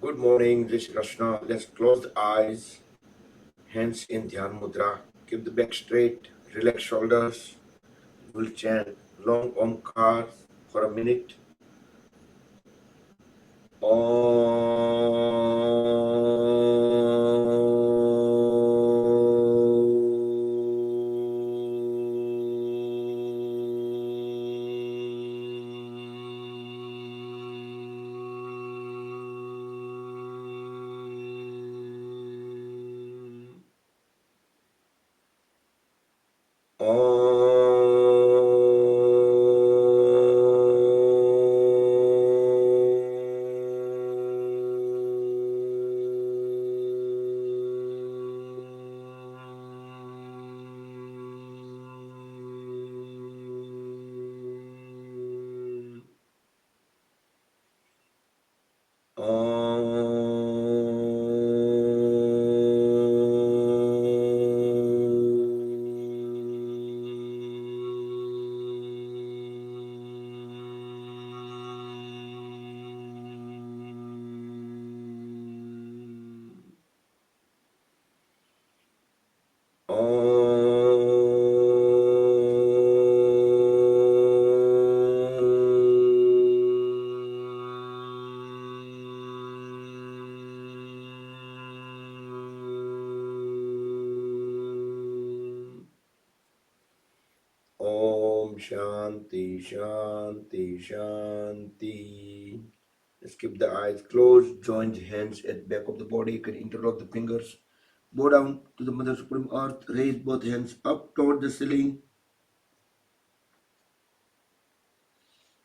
Good morning, Jai Shri Krishna. Let's close the eyes, hands in Dhyan Mudra. Keep the back straight, relax shoulders. We'll chant long Omkar for a minute. Om Shanti Shanti Shanti. Let's keep the eyes closed, join the hands at back of the body. You can interlock the fingers. Bow down to the Mother Supreme Earth. Raise both hands up toward the ceiling.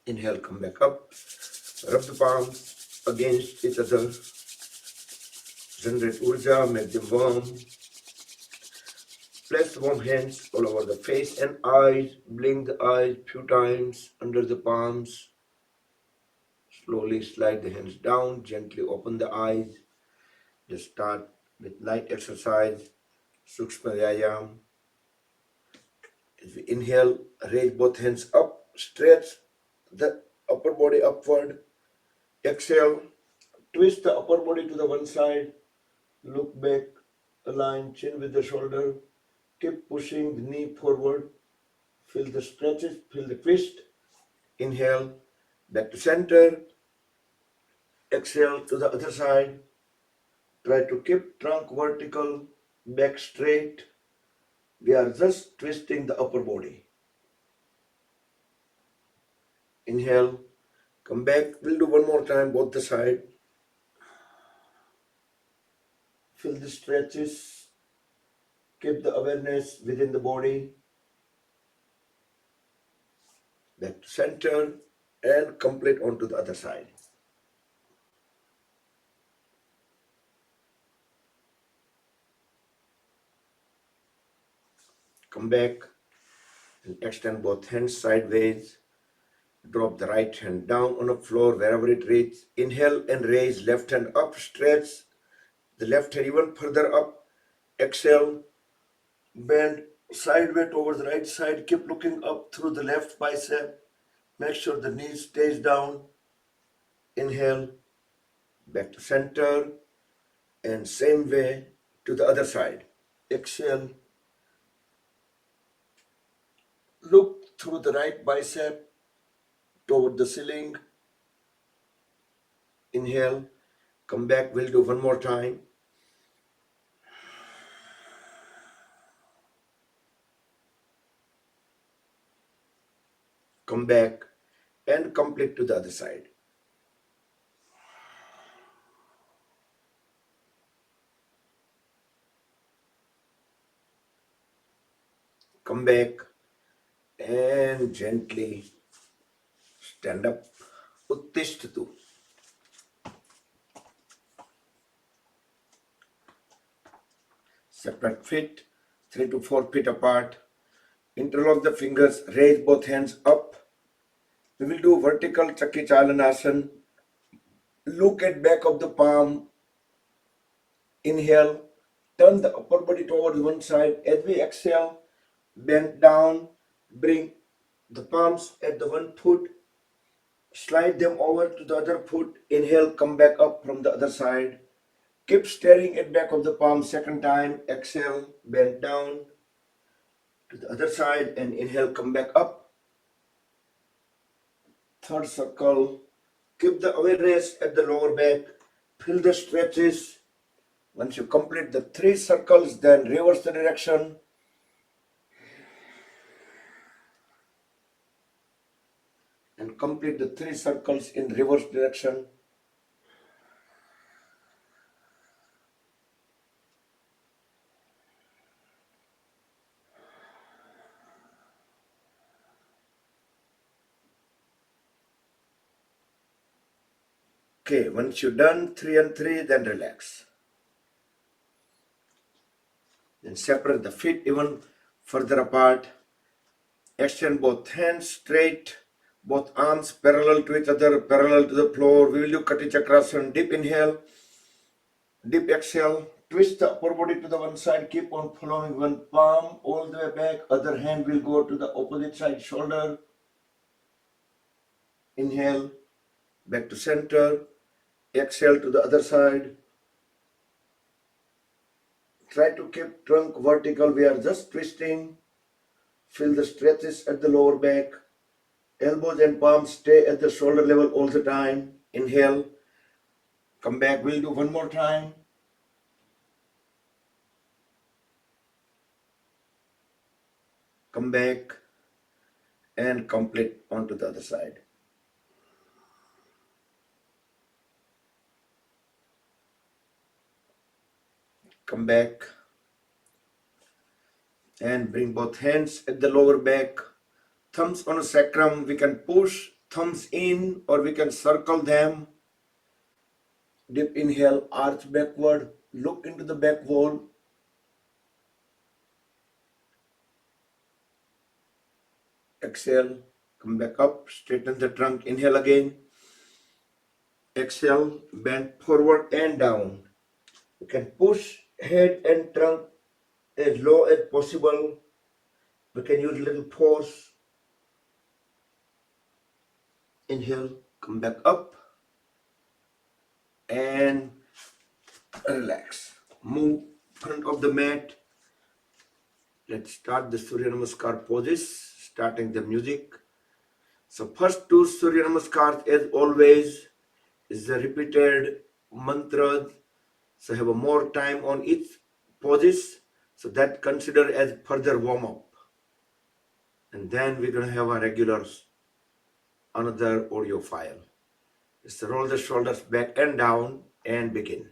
Inhale, come back up. Rub the palms against each other. Generate urja, make them warm. Place warm hands all over the face and eyes. Blink the eyes few times under the palms. Slowly slide the hands down. Gently open the eyes. Just start with light exercise. Sukshma Vyayam. As we inhale, raise both hands up. Stretch the upper body upward. Exhale. Twist the upper body to the one side. Look back. Align chin with the shoulder. Keep pushing the knee forward. Feel the stretches, feel the twist. Inhale, back to center. Exhale to the other side. Try to keep trunk vertical, back straight. We are just twisting the upper body. Inhale, come back. We'll do one more time, both the side. Feel the stretches. Keep the awareness within the body. Back to center and complete onto the other side. Come back and extend both hands sideways. Drop the right hand down on the floor wherever it reaches. Inhale and raise left hand up. Stretch the left hand even further up. Exhale. Bend sideways towards the right side. Keep looking up through the left bicep. Make sure the knee stays down. Inhale. Back to center. And same way to the other side. Exhale. Look through the right bicep toward the ceiling. Inhale. Come back. We'll do one more time. Come back and complete to the other side. Come back and gently stand up. Uttishtatu. Separate feet, 3 to 4 feet apart. Interlock the fingers, raise both hands up. We will do vertical Chakri Chalanasana. Look at back of the palm. Inhale, turn the upper body towards one side. As we exhale, bend down, bring the palms at the one foot. Slide them over to the other foot. Inhale, come back up from the other side. Keep staring at back of the palm. Second time, exhale, bend down to the other side and inhale, come back up. Third circle. Keep the awareness at the lower back. Feel the stretches. Once you complete the 3 circles, then reverse the direction. And complete the 3 circles in reverse direction. Okay, once you're done 3 and 3, then relax. Then separate the feet even further apart. Extend both hands straight, both arms parallel to each other, parallel to the floor. We will do Kati Chakrasana. Deep inhale, deep exhale. Twist the upper body to the one side. Keep on following one palm all the way back. Other hand will go to the opposite side shoulder. Inhale, back to center. Exhale to the other side. Try to keep trunk vertical. We are just twisting. Feel the stretches at the lower back. Elbows and palms stay at the shoulder level all the time. Inhale. Come back. We'll do one more time. Come back. And complete onto the other side. Come back. And bring both hands at the lower back. Thumbs on the sacrum. We can push thumbs in or we can circle them. Deep inhale, arch backward. Look into the back wall. Exhale, come back up. Straighten the trunk. Inhale again. Exhale, bend forward and down. You can push head and trunk as low as possible. We can use a little force. Inhale, come back up and relax. Move front of the mat. Let's start the Surya Namaskar poses, starting the music. So first 2 Surya Namaskars as always is the repeated mantra. So have a more time on each poses. So that consider as further warm up. And then we're going to have a regular another audio file. Just roll the shoulders back and down and begin.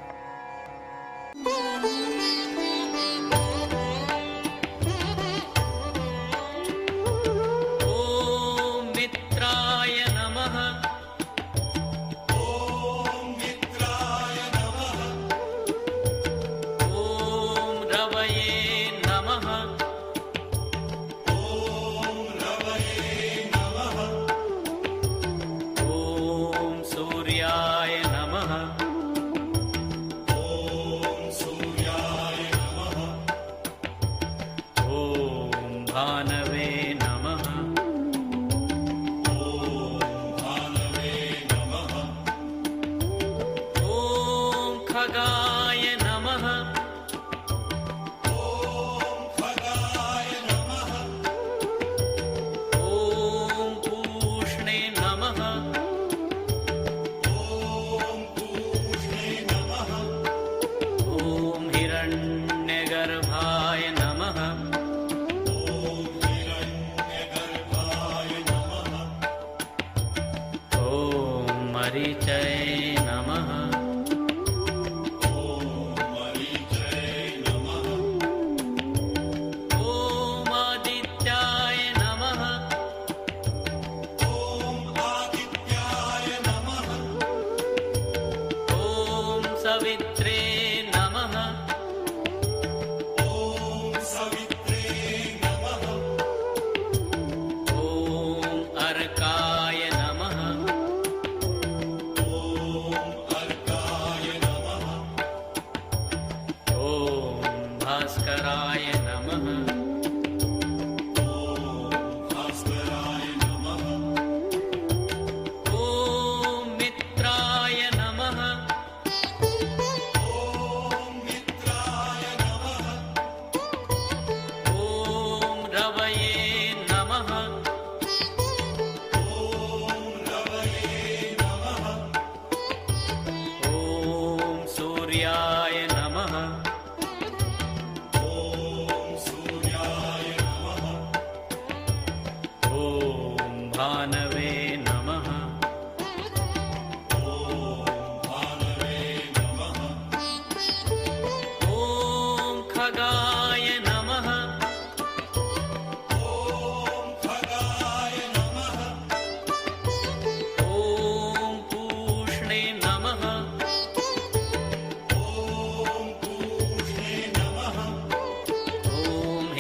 भानवे नमः। ॐ खगाय नमः। ॐ पूष्णे नमः। ॐ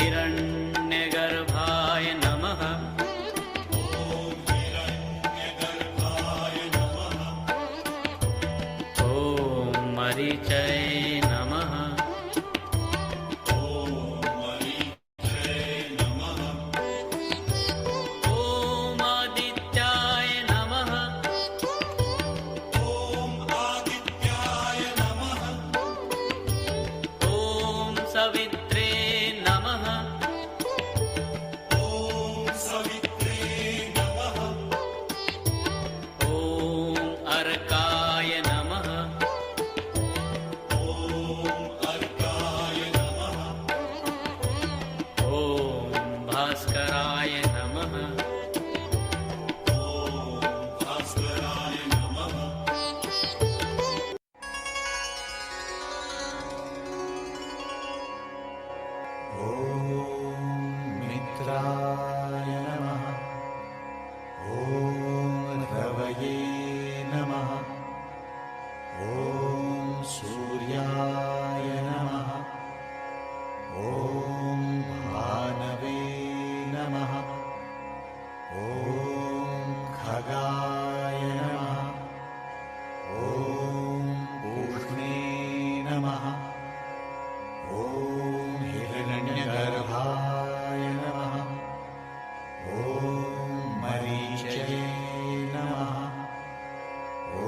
हिरण्यगर्भाय नमः। ॐ मरीचये नमः। ॐ आदित्याय नमः। ॐ सवित्रे नमः। ॐ अर्काय नमः। ॐ भास्कराय नमः। मित्राय नमः। ॐ रवये नमः। ॐ सूर्याय नमः। ॐ भानवे नमः। ॐ खगाय नमः। ॐ पूष्णे नमः। ॐ हिरण्यगर्भाय नमः। ॐ मरीचये नमः। ॐ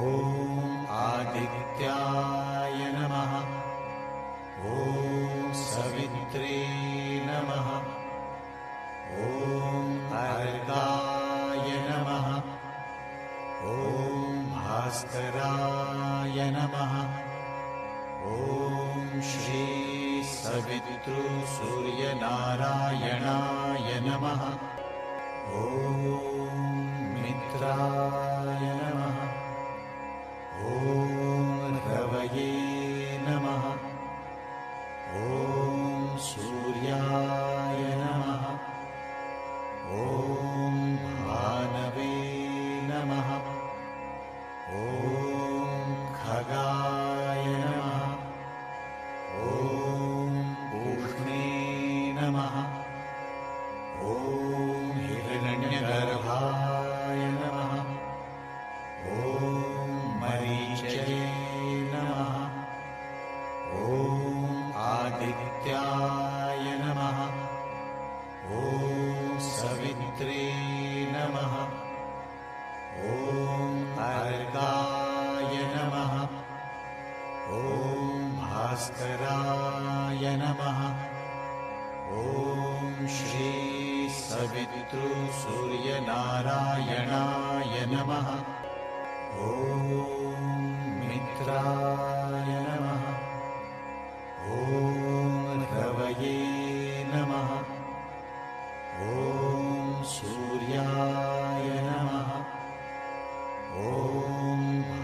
आदित्याय नमः। ॐ सवित्रे नमः। ॐ अर्काय नमः। ॐ भास्कराय नमः। ॐ श्री सवितृ सूर्यनारायणाय नमः। ॐ मित्राय नमः। ॐ रवये नमः। ॐ सूर्याय नमः। ॐ भानवे नमः। ॐ खगाय नमः। ॐ पूष्णे नमः। ॐ हिरण्यगर्भाय नमः। ॐ मरीचये नमः। ॐ आदित्याय नमः। ॐ सवित्रे नमः। ॐ अर्काय नमः। ॐ भास्कराय नमः। ॐ श्री सवितृ सूर्यनारायणाय नमः। ॐ मित्राय नमः। ॐ रवये नमः। ॐ सूर्याय नमः। ॐ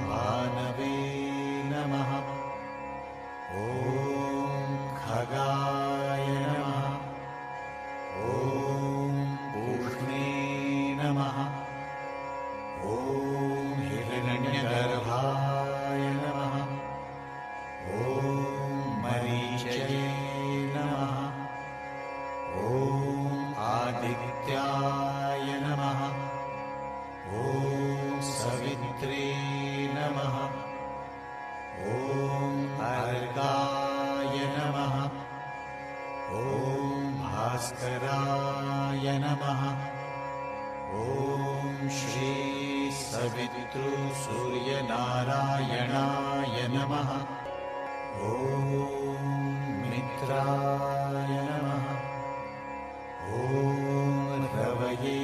भानवे नमः। ॐ खगाय नमः। ॐ पूष्णे नमः। ॐ हिरण्यगर्भाय नमः। ॐ मरीचये नमः। ॐ आदित्याय नमः। ॐ सवित्रे नमः। ॐ अर्काय नमः। ॐ भास्कराय नमः। ॐ श्री सवितृ सूर्यनारायणाय नमः। ॐ मित्राय नमः। ॐ रवये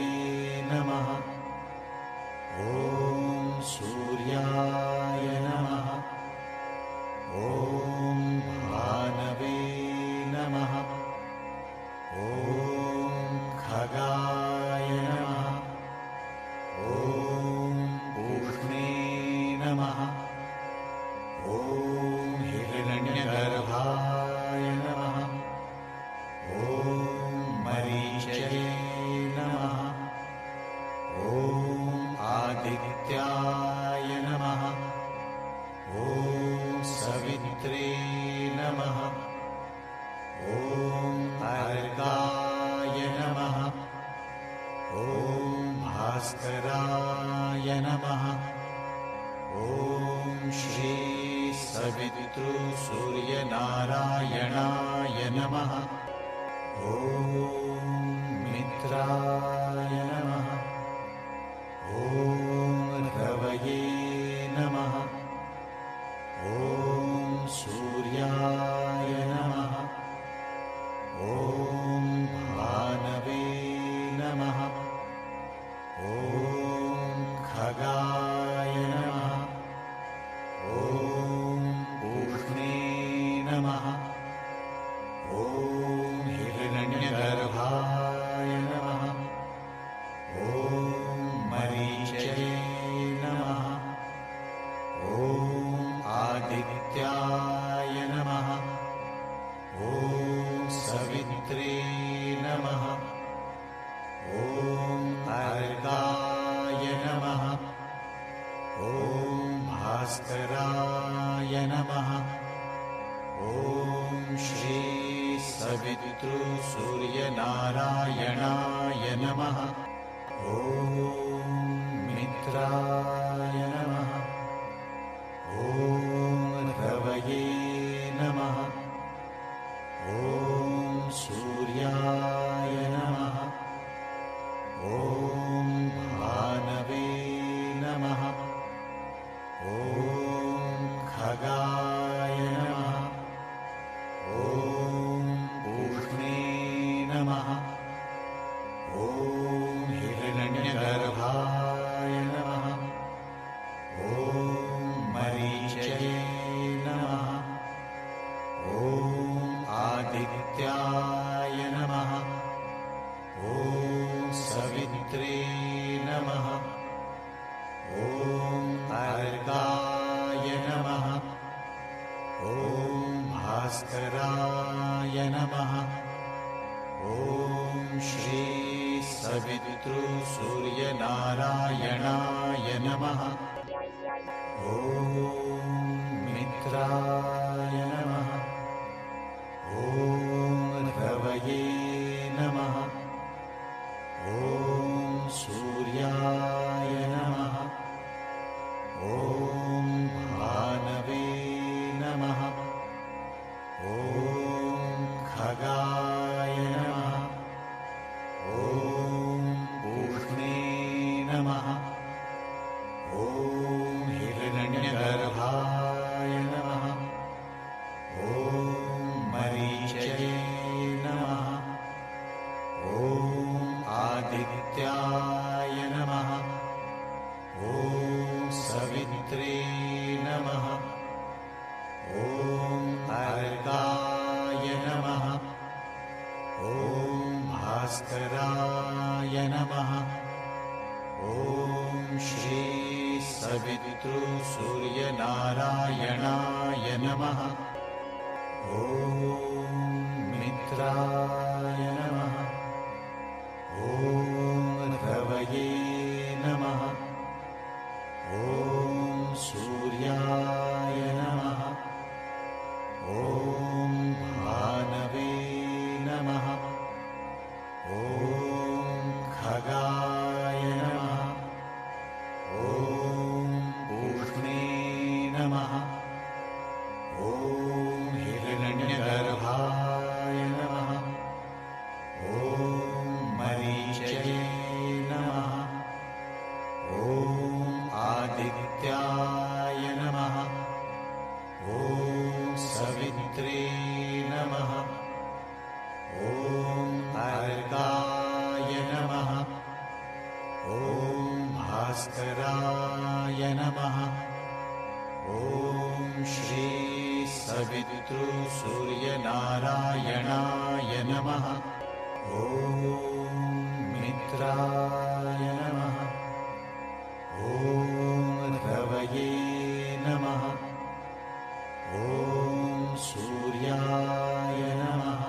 नमः। ॐ सूर्याय नमः। ॐ भानवे नमः। ॐ खगाय नमः। आदित्याय नमः। ॐ सवित्रे नमः। ॐ अर्काय नमः। ॐ भास्कराय नमः। ॐ श्री सवितृसूर्यनारायणाय नमः। ॐ मित्राय नमः। ॐ रवये नमः। ॐ सूर्याय नमः। ॐ भानवे नमः। ॐ खगाय नमः। ॐ पूष्णे नमः। ॐ हिरण्यगर्भाय नमः। ॐ मरीचये नमः। ॐ आदित्याय नमः। ॐ सवित्रे नमः। ॐ अर्काय नमः। ॐ भास्कराय नमः। ॐ श्री सवितृसूर्यनारायणाय नमः। ॐ मित्राय नमः। ॐ रवये नमः। ॐ सूर्याय नमः। ॐ भानवे नमः। ॐ खगाय नमः। ॐ पूष्णे नमः। ॐ हिरण्यगर्भाय नमः। ॐ मरीचये नमः। ॐ आदित्याय नमः। ॐ सवित्रे नमः। ॐ अर्काय नमः। ॐ भास्कराय नमः। ॐ श्री सवितृसूर्यनारायणाय नमः। ॐ मित्राय नमः। ॐ रवये नमः। ॐ सूर्याय नमः। ॐ भानवे नमः। ॐ खगाय नमः। ॐ पूष्णे नमः। ॐ हिरण्यगर्भाय नमः। ॐ मरीचये नमः। ॐ आदित्याय नमः। ॐ सवित्रे नमः। ॐ अर्काय नमः। ॐ भास्कराय नमः। ॐ श्री सवितृसूर्यनारायणाय नमः। ॐ मित्राय नमः। ॐ रवये नमः। ॐ सूर्याय नमः। ॐ भानवे नमः। ॐ खगाय नमः। ॐ पूष्णे नमः। ॐ हिरण्यगर्भाय नमः। ॐ मरीचये नमः। ॐ आदित्याय नमः। ॐ सवित्रे नमः। ॐ अर्काय नमः। ॐ भास्कराय नमः। ॐ श्री सवितृसूर्यनारायणाय नमः। ॐ मित्राय नमः। ॐ रवये नमः। ॐ सूर्याय नमः।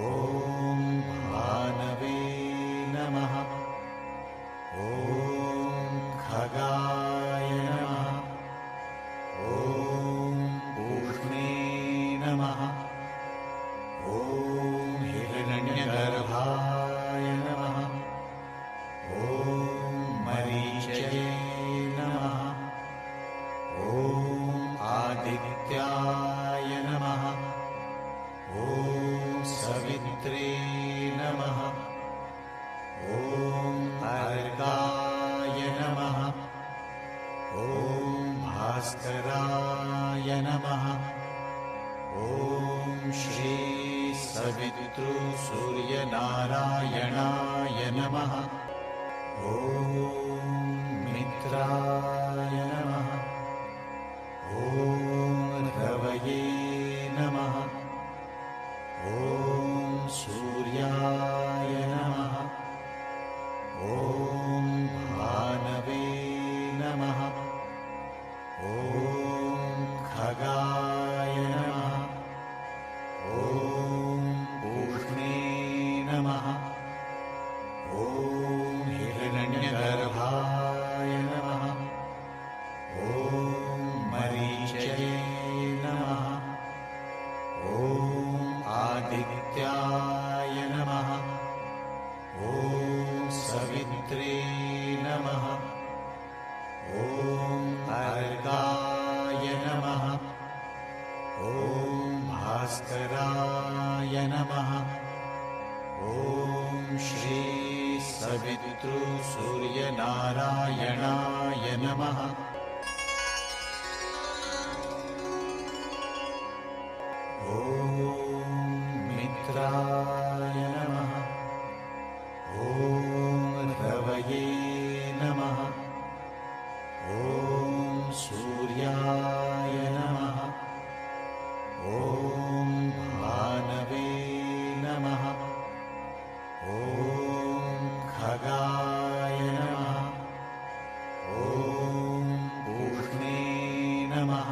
ॐ भानवे नमः। ॐ सवित्रे नमः। ॐ अर्काय नमः। ॐ भास्कराय नमः। ॐ श्री सवितृसूर्यनारायणाय नमः। ॐ मित्राय नमः। ॐ रवये नमः। ॐ सूर्याय नमः। ॐ भानवे नमः। ॐ खगाय नमः। ॐ पूष्णे नमः।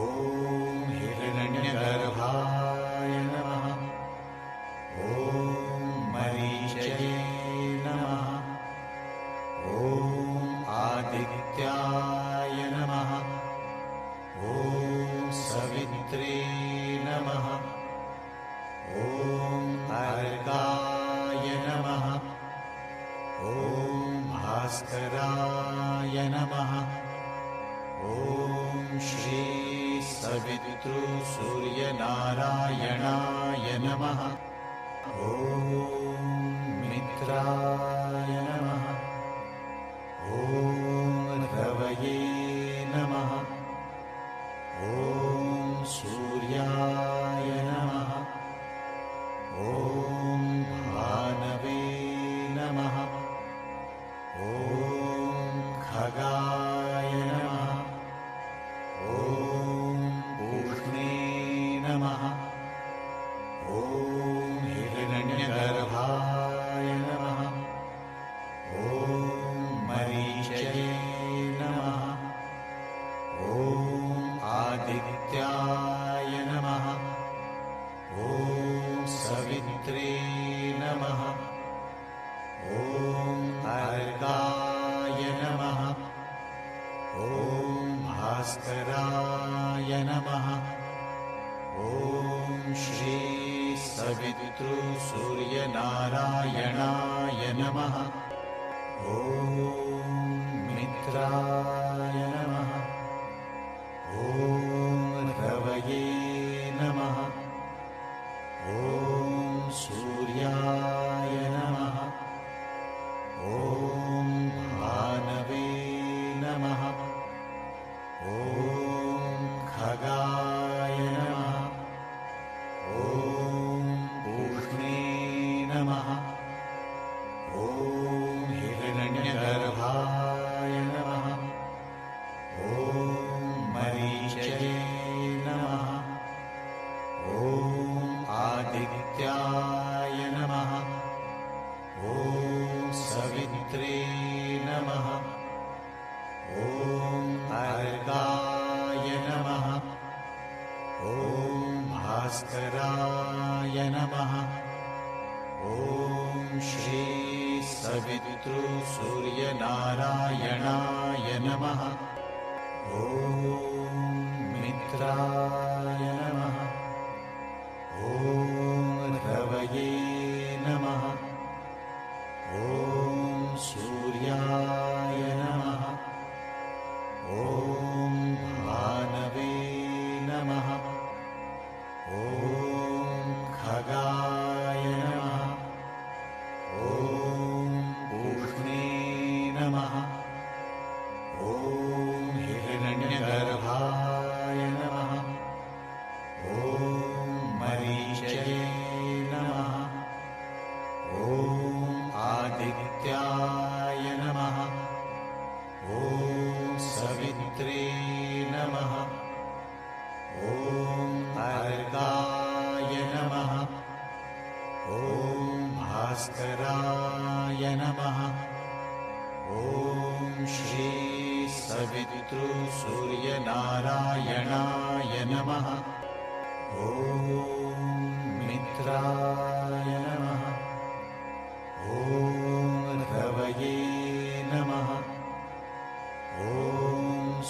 ॐ हिरण्यगर्भाय नमः। ॐ मरीचये नमः। ॐ आदित्याय नमः। ॐ सवित्रे नमः। ॐ अर्काय नमः। ॐ भास्कराय नमः। ॐ श्री सवितृसूर्यनारायणाय नमः। ॐ मित्राय नमः। ॐ रवये नमः। ॐ सूर्याय नमः। ॐ भानवे नमः। ॐ खगाय नमः। ॐ पूष्णे नमः। ॐ हिरण्यगर्भाय नमः। ॐ मरीचये नमः। ॐ आदित्याय नमः। ॐ सवित्रे नमः। ॐ अर्काय नमः। ॐ भास्कराय नमः। ॐ श्री सवितृसूर्यनारायणाय नमः। ॐ मित्राय नमः। ॐ रवये नमः। ॐ सूर्याय नमः। ॐ भानवे नमः। ॐ खगाय नमः। ॐ पूष्णे नमः। ॐ हिरण्यगर्भाय नमः। ॐ मरीचये नमः। ॐ आदित्याय नमः। ॐ सवित्रे नमः। ॐ अर्काय नमः। ॐ भास्कराय नमः। ॐ श्री सवितृसूर्यनारायणाय नमः। ॐ मित्राय नमः। ॐ रवये नमः। ॐ सूर्याय नमः। ॐ भानवे नमः। ॐ खगाय नमः। ॐ पूष्णे नमः। ॐ हिरण्यगर्भाय नमः। ॐ मरीचये नमः। ॐ आदित्याय नमः। ॐ सवित्रे नमः। ॐ अर्काय नमः। ॐ भास्कराय नमः। ॐ श्री सवितृसूर्यनारायणाय नमः। ॐ मित्राय नमः। ॐ रवये नमः। ॐ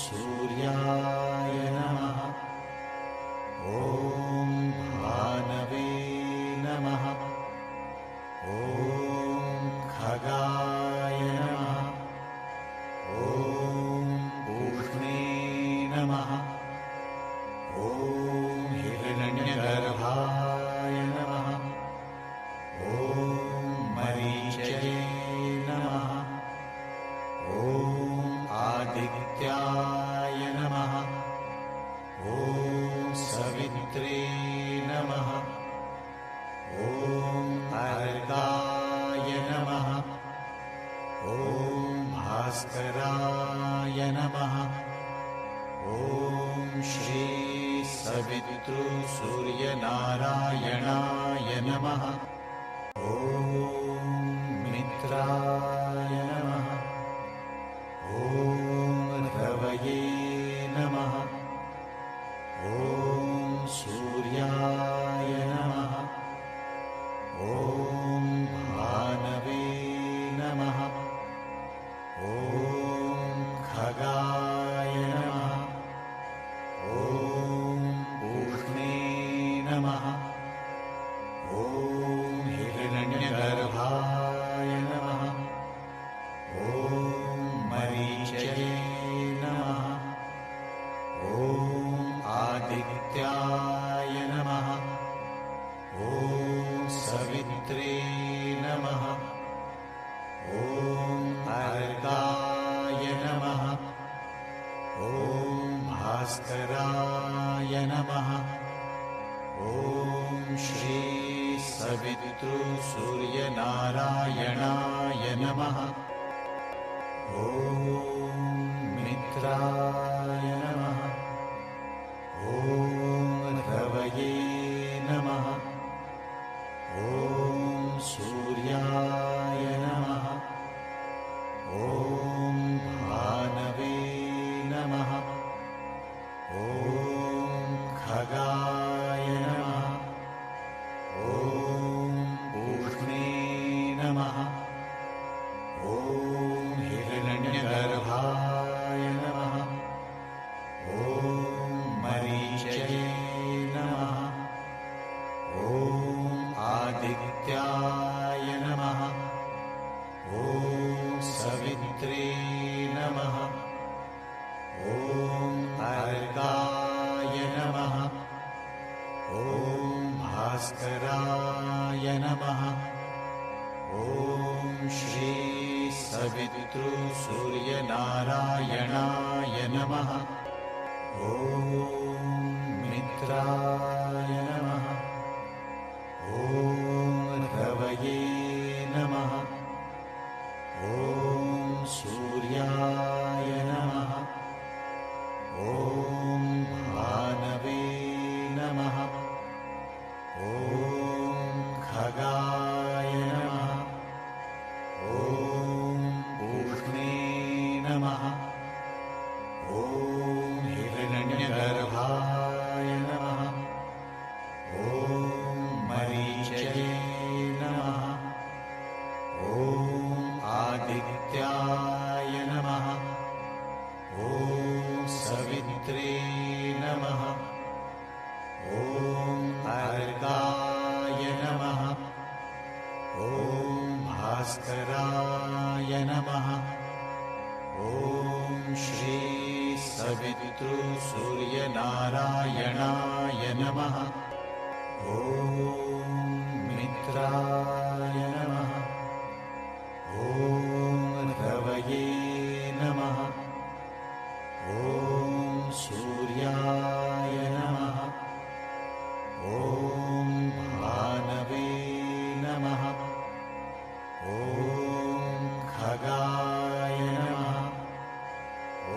सूर्याय नमः। ॐ भानवे नमः। ॐ खगा ॐ भास्कराय नमः। ॐ श्री सवितृसूर्यनारायणाय नमः। ॐ मित्राय नमः। ॐ रवये नमः। ॐ सूर्याय नमः। ॐ भानवे नमः। ॐ खगाय नमः। ॐ पूष्णे नमः। ॐ हिरण्यगर्भाय नमः। ॐ मरीचये नमः। ॐ आदित्याय नमः। ॐ सवित्रे नमः। ॐ अर्काय नमः। ॐ भास्कराय नमः। ॐ श्री सवितृसूर्यनारायणाय नमः। ॐ मित्राय नमः। ॐ रवये नमः। ॐ सूर्याय नमः। ॐ भानवे नमः। ॐ खगाय नमः। ॐ पूष्णे नमः। ॐ हिरण्यगर्भाय नमः। ॐ मरीचये नमः। ॐ आदित्याय नमः। ॐ सवित्रे नमः। ॐ अर्काय नमः। ॐ भास्कराय नमः। ॐ श्री सवितृसूर्यनारायणाय नमः। ॐ मित्राय नमः। ॐ रवये नमः। ॐ सूर्याय नमः। ॐ भानवे नमः। ॐ खगाय नमः। ॐ पूष्णे नमः। ॐ हिरण्यगर्भाय नमः। ॐ मरीचये नमः। ॐ आदित्याय नमः। ॐ सवित्रे नमः। ॐ अर्काय नमः। ॐ भास्कराय नमः। ॐ श्री सवितृसूर्यनारायणाय नमः। ॐ मित्राय नमः। ॐ रवये नमः। ॐ सूर्याय नमः। ॐ भानवे नमः। ॐ खगाय नमः।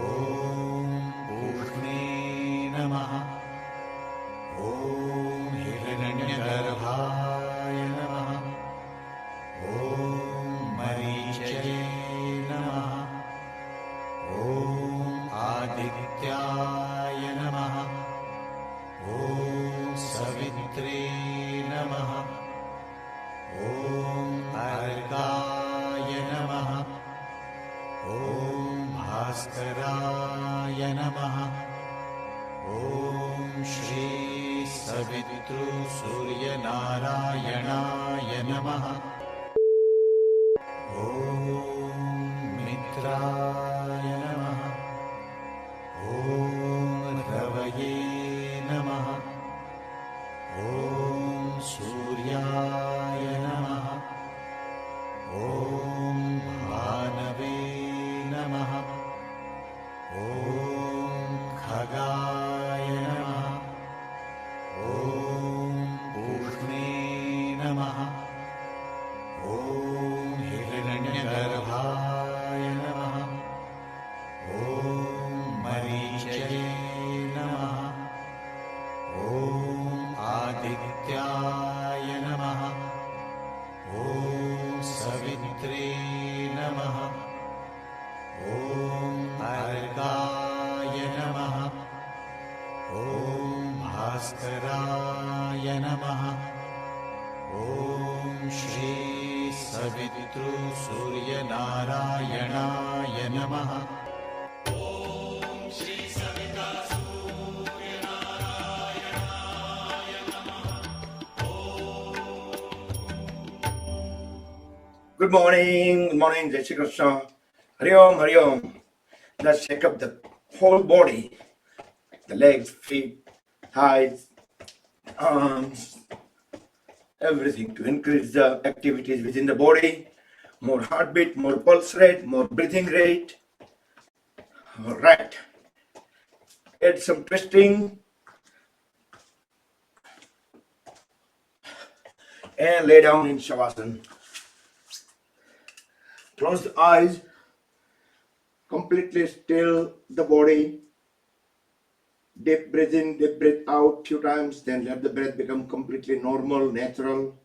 ॐ पूष्णे नमः। ॐ हिरण्यगर्भाय नमः। ॐ मरीचये नमः। ॐ आदित्याय नमः। ॐ सवित्रे नमः। ॐ अर्काय नमः। ॐ भास्कराय नमः। ॐ श्री सवितृसूर्यनारायणाय नमः। ॐ मित्राय नमः। ॐ रवये नमः। ॐ सूर्याय नमः। ॐ भानवे नमः। ॐ खगाय नमः। ॐ पूष्णे नमः। नारायणाय नमः Good morning, Jai Shri Krishna. Hari Om, Hari Om. Let's shake up the whole body, the legs, feet, thighs, arms, everything to increase the activities within the body. More heartbeat, more pulse rate, more breathing rate. All right. Add some twisting and lay down in Shavasana. Close the eyes, completely still the body. Deep breath in, deep breath out few times, then let the breath become completely normal, natural.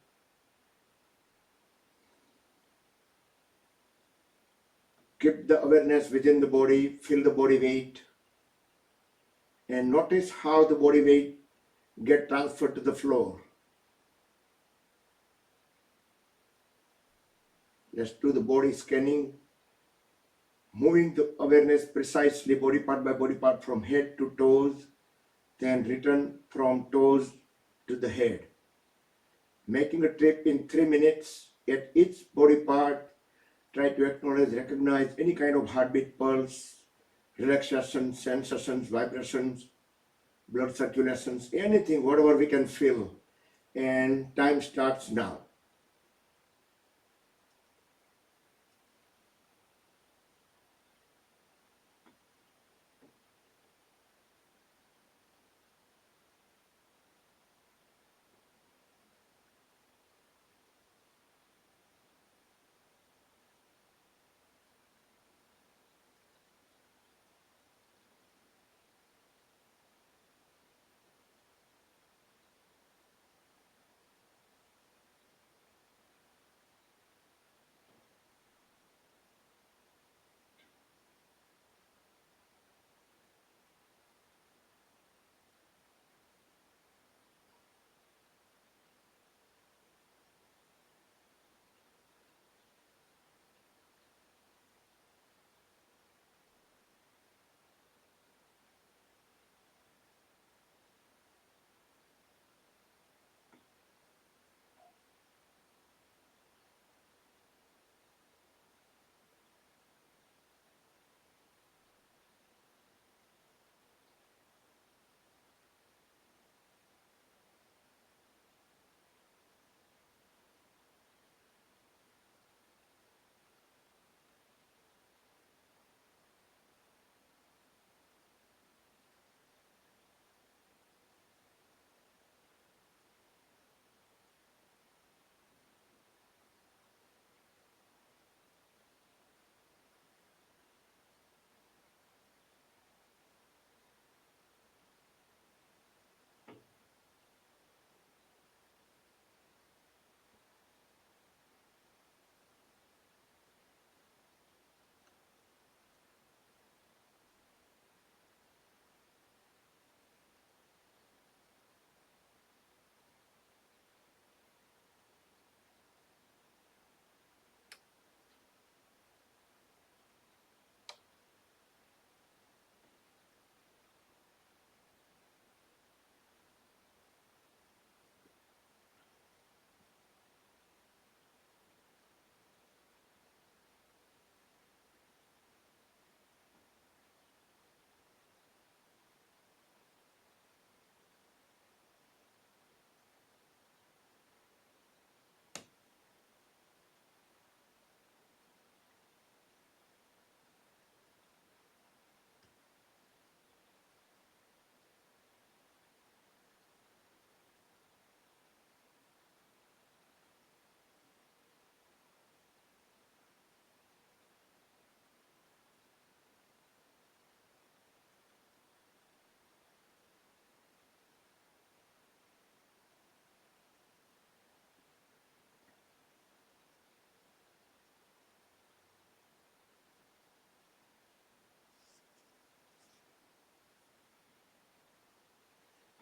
Keep the awareness within the body, feel the body weight, and notice how the body weight get transferred to the floor. Let's do the body scanning, moving the awareness precisely body by body part from head to toes, then return from toes to the head. Making a trip in 3 minutes at each body part. Try to acknowledge, recognize any kind of heartbeat, pulse, relaxation, sensations, vibrations, blood circulations, anything, whatever we can feel. And time starts now.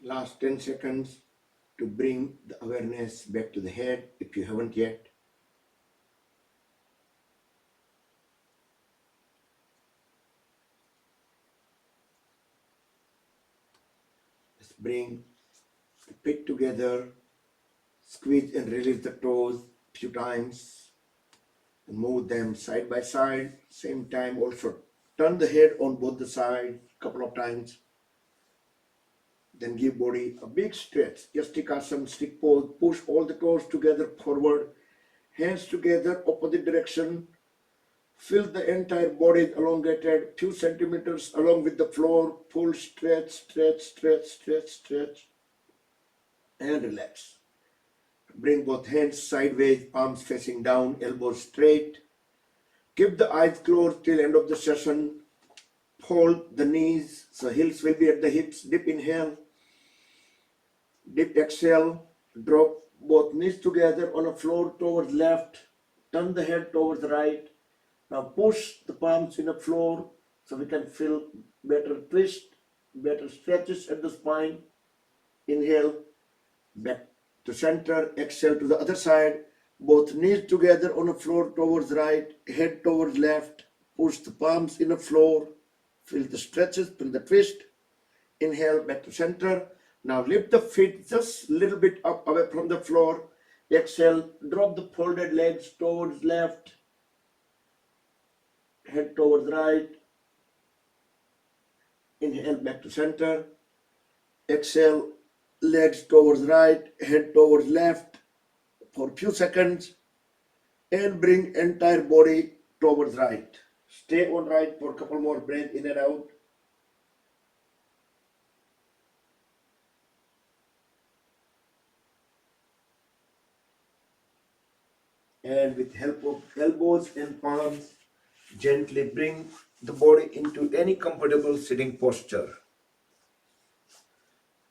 Last 10 seconds to bring the awareness back to the head if you haven't yet. Bring the feet together, squeeze and release the toes few times, and move them side by side. Same time also turn the head on both the sides couple of times. Then give body a big stretch. Yastikasana, stick pose. Push all the toes together forward. Hands together, opposite direction. Feel the entire body elongated, few centimeters along with the floor. Full stretch, stretch, stretch, stretch, stretch. And relax. Bring both hands sideways, palms facing down, elbows straight. Keep the eyes closed till end of the session. Fold the knees, so heels will be at the hips. Deep inhale. Deep exhale, drop both knees together on the floor towards left, turn the head towards right. Now push the palms in the floor so we can feel better twist, better stretches at the spine. Inhale, back to center, exhale to the other side. Both knees together on the floor towards right, head towards left. Push the palms in the floor, feel the stretches, feel the twist. Inhale, back to center. Now lift the feet just a little bit up away from the floor. Exhale, drop the folded legs towards left, head towards right. Inhale, back to center. Exhale, legs towards right, head towards left for a few seconds, and bring entire body towards right. Stay on right for a couple more breaths in and out. And with help of elbows and palms, gently bring the body into any comfortable sitting posture.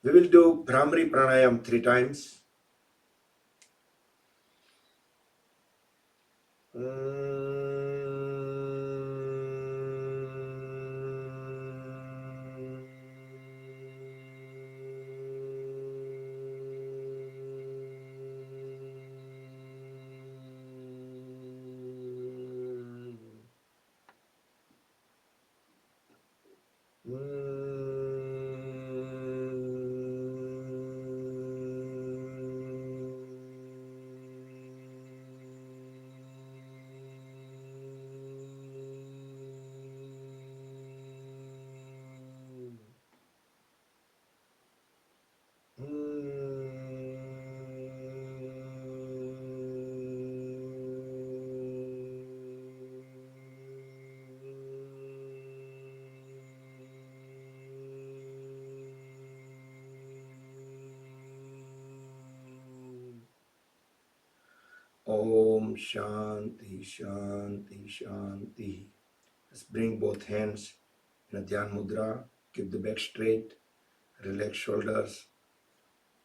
We will do Bhramari Pranayam 3 times. Om Shanti Shanti Shanti. Let's bring both hands in a Dhyan Mudra. Keep the back straight. Relax shoulders.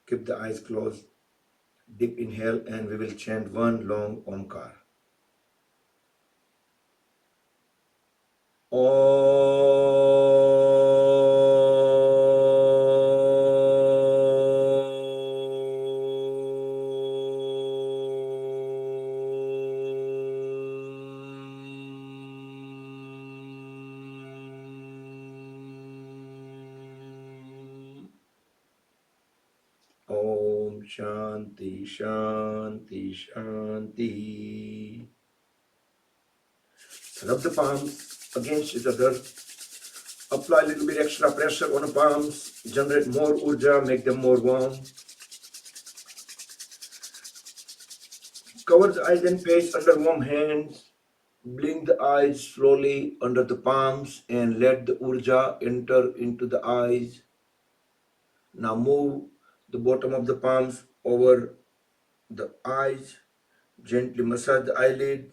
Keep the eyes closed. Deep inhale, and we will chant one long Omkar. Om Shanti Shanti Shanti. Rub the palms against each other. Apply a little bit extra pressure on the palms. Generate more urja, make them more warm. Cover the eyes and face under warm hands. Blink the eyes slowly under the palms and let the urja enter into the eyes. Now move the bottom of the palms over the eyes. Gently massage the eyelids.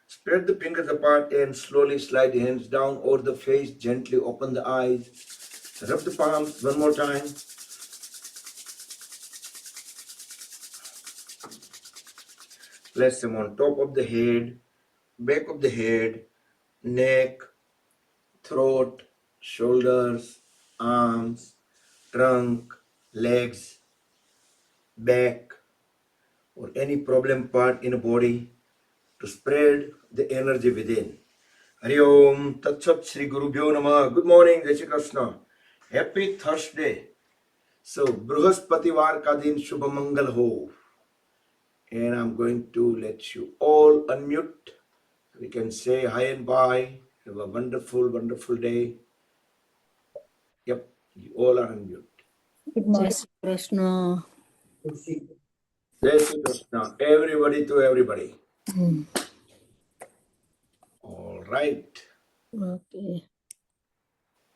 Spread the fingers apart and slowly slide the hands down over the face. Gently open the eyes. Rub the palms one more time. Place them on top of the head, back of the head, neck, throat, shoulders, arms, trunk, legs, back, or any problem part in the body to spread the energy within. Hari Om Tat Sat Shri Guru Bhyo Namah. Good morning, Jai Shri Krishna. Happy Thursday. So बृहस्पतिवार का दिन शुभ मंगल हो. And I'm going to let you all unmute. We can say hi and bye. Have a wonderful, wonderful day. Yep, you all are unmute. Good जय morning. Shri Krishna. Jai Shri Krishna. Everybody to everybody. All right. Okay.